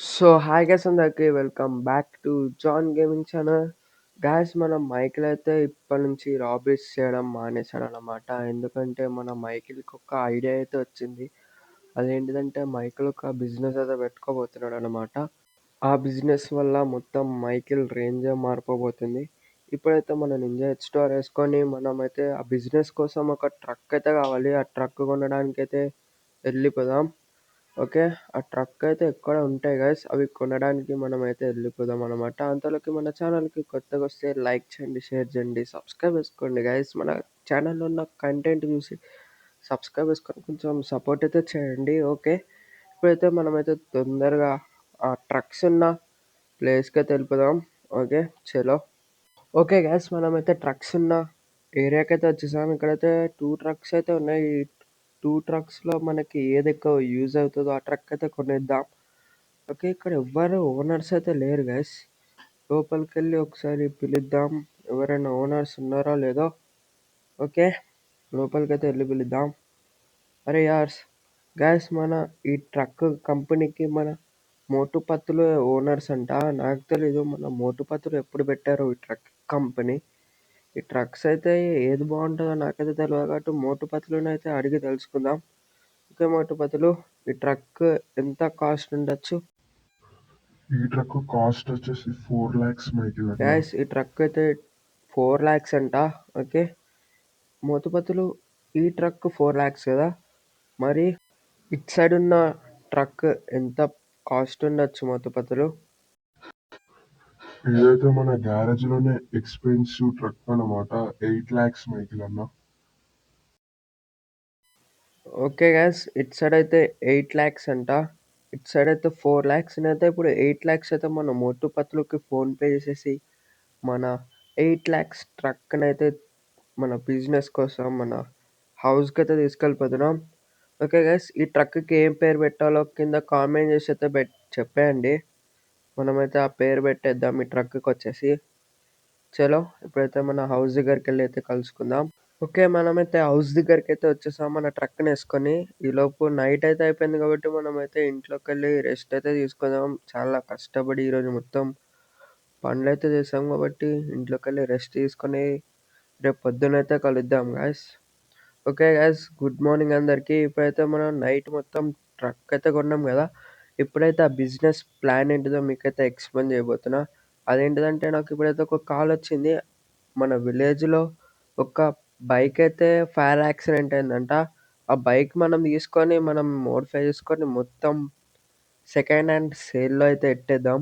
So hi guys అందరికి welcome back to John gaming channel. Guys మన Michael అయితే ఇప్పటి నుంచి రాబరీస్ చేయడం మానేశాడు అన్నమాట. ఎందుకంటే మన మైకిల్కి ఒక ఐడియా అయితే వచ్చింది. అదేంటిదంటే మైకిల్ ఒక బిజినెస్ అయితే పెట్టుకోబోతున్నాడు అనమాట. ఆ బిజినెస్ వల్ల మొత్తం మైకిల్ రేంజే మారిపోబోతుంది. ఇప్పుడైతే మనం నింజా హెచ్ స్టోర్ వేసుకొని మనమైతే ఆ బిజినెస్ కోసం ఒక ట్రక్ అయితే కావాలి. ఆ ట్రక్ కొనడానికి అయితే వెళ్ళిపోదాం. ఓకే. ఆ ట్రక్ అయితే ఎక్కడ ఉంటాయి గైస్. అవి కొనడానికి మనమైతే వెళ్ళిపోదాం అనమాట. అంతలోకి మన ఛానల్‌కి కొత్తగొస్తే లైక్ చేయండి, షేర్ చేయండి, సబ్స్క్రైబ్ చేసుకోండి గైస్. మన ఛానల్‌లో ఉన్న కంటెంట్ చూసి సబ్స్క్రైబ్ చేసుకొని కొంచెం సపోర్ట్ అయితే చేయండి. ఓకే. ఇప్పుడైతే మనమైతే తొందరగా ఆ ట్రక్స్ ఉన్న ప్లేస్‌కైతే వెళ్ళిపోదాం. ఓకే. చలో. ఓకే గైస్ మనమైతే ట్రక్స్ ఉన్న ఏరియాకైతే వచ్చేసాం. ఇక్కడైతే 2 ట్రక్స్ అయితే ఉన్నాయి. 2 ట్రక్స్‌లో మనకి ఏది ఎక్కువ యూజ్ అవుతదో ఆ ట్రక్ అయితే కొనేద్దాం. ఓకే. ఇక్కడ ఎవ్వరు ఓనర్స్ అయితే లేరు గైస్. లోపలికెళ్ళి ఒకసారి పిలుద్దాం. ఎవరైనా ఓనర్స్ ఉన్నారో లేదో. ఓకే. లోపలికైతే వెళ్ళి పిలుద్దాం. అరే యార్! గైస్ మన ఈ ట్రక్ కంపెనీకి మన మోటుపత్తులు ఓనర్స్ అంట. నాకు తెలీదు. మన మోటుపత్తులు ఎప్పుడు పెట్టారో ఈ ట్రక్ కంపెనీ. ఈ ట్రక్స్ అయితే ఏది బాగుంటుందో నాకైతే తెలియదు కాబట్టి మోటుపత్తులనైతే అడిగి తెలుసుకుందాం. ఓకే మోటుపత్తులు, ఈ ట్రక్ ఎంత కాస్ట్ ఉండొచ్చు? ఈ ట్రక్ కాస్ట్ వచ్చేసి 4 lakhs మైకిల్ అన్న. గ్యాస్ ఈ ట్రక్ అయితే 4 lakhs అంట. ఓకే. మోతుపత్తులు, ఈ ట్రక్ 4 lakhs కదా. మరి ఇటు సైడ్ ఉన్న ట్రక్ ఎంత కాస్ట్ ఉండొచ్చు మోతుపత్తులు? ఇదైతే మన గ్యారేజ్ లోనే ఎక్స్పెన్సివ్ ట్రక్ అన్నమాట. 8 lakhs మైకిల్ అన్న. ఓకే గ్యాస్ ఇటు సైడ్ అయితే 8 lakhs అంట. ఇటు సైడ్ అయితే 4 lakhs అయితే ఇప్పుడు 8 lakhs అయితే మన మోటుపత్తులకి ఫోన్పే చేసేసి మన 8 lakhs ట్రక్ని అయితే మన బిజినెస్ కోసం మన హౌస్కి అయితే తీసుకెళ్ళిపోతున్నాం. ఓకే గైస్ ఈ ట్రక్కి ఏం పేరు పెట్టాలో కింద కామెంట్ చేసి అయితే చెప్పేయండి. మనమైతే ఆ పేరు పెట్టేద్దాం ఈ ట్రక్కి వచ్చేసి. చలో ఇప్పుడైతే మన హౌస్ దగ్గరికి వెళ్ళి అయితే కలుసుకుందాం. ఓకే మనమైతే హౌస్ దగ్గరికి అయితే వచ్చేసాం మన ట్రక్ని వేసుకొని. ఈలోపు నైట్ అయితే అయిపోయింది కాబట్టి మనమైతే ఇంట్లోకి వెళ్ళి రెస్ట్ అయితే తీసుకుందాం. చాలా కష్టపడి ఈరోజు మొత్తం పనులైతే చేసాం కాబట్టి ఇంట్లోకి వెళ్ళి రెస్ట్ తీసుకొని రేపు పొద్దునైతే కలుద్దాం guys. Okay guys good morning అందరికీ. ఇప్పుడైతే మనం నైట్ మొత్తం ట్రక్ అయితే కొన్నాం కదా. ఇప్పుడైతే ఆ బిజినెస్ ప్లాన్ ఏంటిదో మీకైతే ఎక్స్ప్లెయిన్ చేయబోతున్నా. అదేంటిదంటే నాకు ఇప్పుడైతే ఒక కాల్ వచ్చింది. మన విలేజ్లో ఒక బైక్ అయితే ఫైర్ యాక్సిడెంట్ అయిందంట. ఆ బైక్ మనం తీసుకొని మనం మోడిఫై చేసుకొని మొత్తం సెకండ్ హ్యాండ్ సేల్లో అయితే ఎట్టేద్దాం.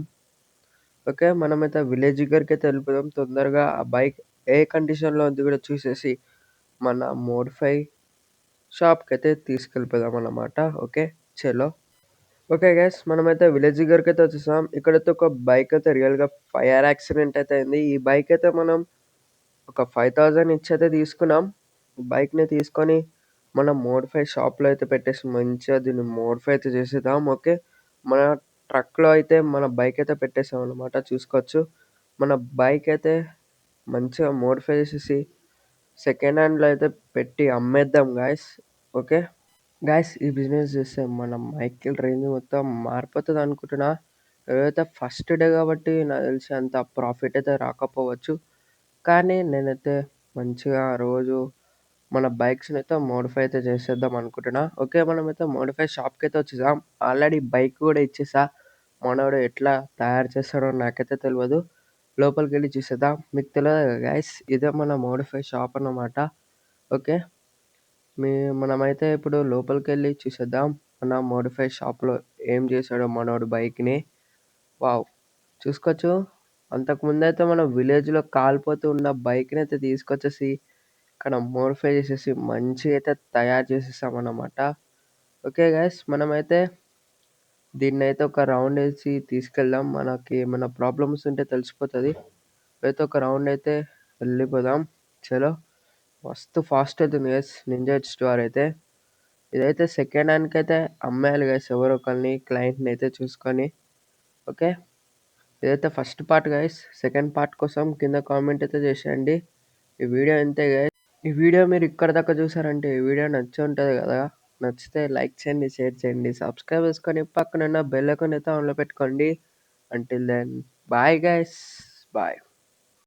ఓకే మనమైతే విలేజ్ దగ్గరికి అయితే వెళ్ళిపోదాం. తొందరగా ఆ బైక్ ఏ కండిషన్లో ఉంది కూడా చూసేసి మన మోడిఫై షాప్కి అయితే తీసుకెళ్ళిపోదాం అన్నమాట. ఓకే చలో. ఓకే గైస్ మనమైతే విలేజ్ దగ్గరికి అయితే వచ్చేసాం. ఇక్కడైతే ఒక బైక్ అయితే రియల్గా ఫైర్ యాక్సిడెంట్ అయితే అయింది. ఈ బైక్ అయితే మనం ఒక 5,000 ఇచ్చి అయితే తీసుకున్నాం. బైక్ని తీసుకొని మనం మోడిఫై షాప్లో అయితే పెట్టేసి మంచిగా దీన్ని మోడిఫై అయితే చేసేద్దాం. ఓకే మన ట్రక్లో అయితే మన బైక్ అయితే పెట్టేసాం అనమాట. చూసుకోవచ్చు మన బైక్ అయితే మంచిగా మోడిఫై చేసేసి సెకండ్ హ్యాండ్లో అయితే పెట్టి అమ్మేద్దాం గాయస్. ఓకే గాయస్ ఈ బిజినెస్ చేస్తే మన మైకిల్ రేంజ్ మొత్తం మారిపోతుంది అనుకుంటున్నా. ఏదైతే ఫస్ట్ డే కాబట్టి నాకు తెలిసి అంత ప్రాఫిట్ అయితే రాకపోవచ్చు. కానీ నేనైతే మంచిగా రోజు మన బైక్స్ని అయితే మోడిఫై అయితే చేసేద్దాం అనుకుంటున్నా. ఓకే మనమైతే మోడిఫై షాప్కి అయితే వచ్చేసాం. ఆల్రెడీ బైక్ కూడా ఇచ్చేసా. మనోడు ఎట్లా తయారు చేస్తాడో నాకైతే తెలియదు. లోపలికి వెళ్ళి చూసేద్దాం. మీకు తెలియదు కదా గైస్ ఇదే మన మోడిఫై షాప్ అన్నమాట. ఓకే మీ మనమైతే ఇప్పుడు లోపలికెళ్ళి చూసేద్దాం. మన మోడిఫై షాప్‌లో ఏం చేశాడో మనోడు బైక్‌ని. వావ్! చూసుకోవచ్చు. అంతకుముందయితే మనం విలేజ్‌లో కాలిపోతూ ఉన్న బైక్‌ని అయితే తీసుకొచ్చేసి ఇక్కడ మోడిఫై చేసేసి మంచిగా అయితే తయారు చేసేసామన్నమాట. ఓకే గైస్ మనమైతే దీన్నైతే ఒక రౌండ్ ఏసి తీసుకెళ్దాం. మనకి ఏమైనా ప్రాబ్లమ్స్ ఉంటే తెలిసిపోతది. అయితే ఒక రౌండ్ అయితే వెళ్ళిపోదాం. చలో మస్తు ఫాస్ట్ అవుతుంది గైస్ నింజా హెచ్ 2R అయితే. ఇదైతే సెకండ్ హ్యాండ్‌కైతే అమ్మేయాలి గైస్ ఎవరో ఒకళ్ళని క్లయింట్‌ని అయితే చూసుకొని. ఓకే. ఇదైతే first part guys. Second part కోసం కింద కామెంట్ అయితే చేసేయండి. ఈ వీడియో ఇంతే గైస్. ఈ వీడియో మీరు ఇక్కడి దాకా చూసారంటే ఈ వీడియో నచ్చి ఉంటది కదా. నచ్చితే లైక్ చేయండి, షేర్ చేయండి, సబ్స్క్రైబ్ చేసుకొని పక్కనున్న బెల్ ఐకాన్ అయితే ఆన్లో పెట్టుకోండి. Until then bye guys. Bye.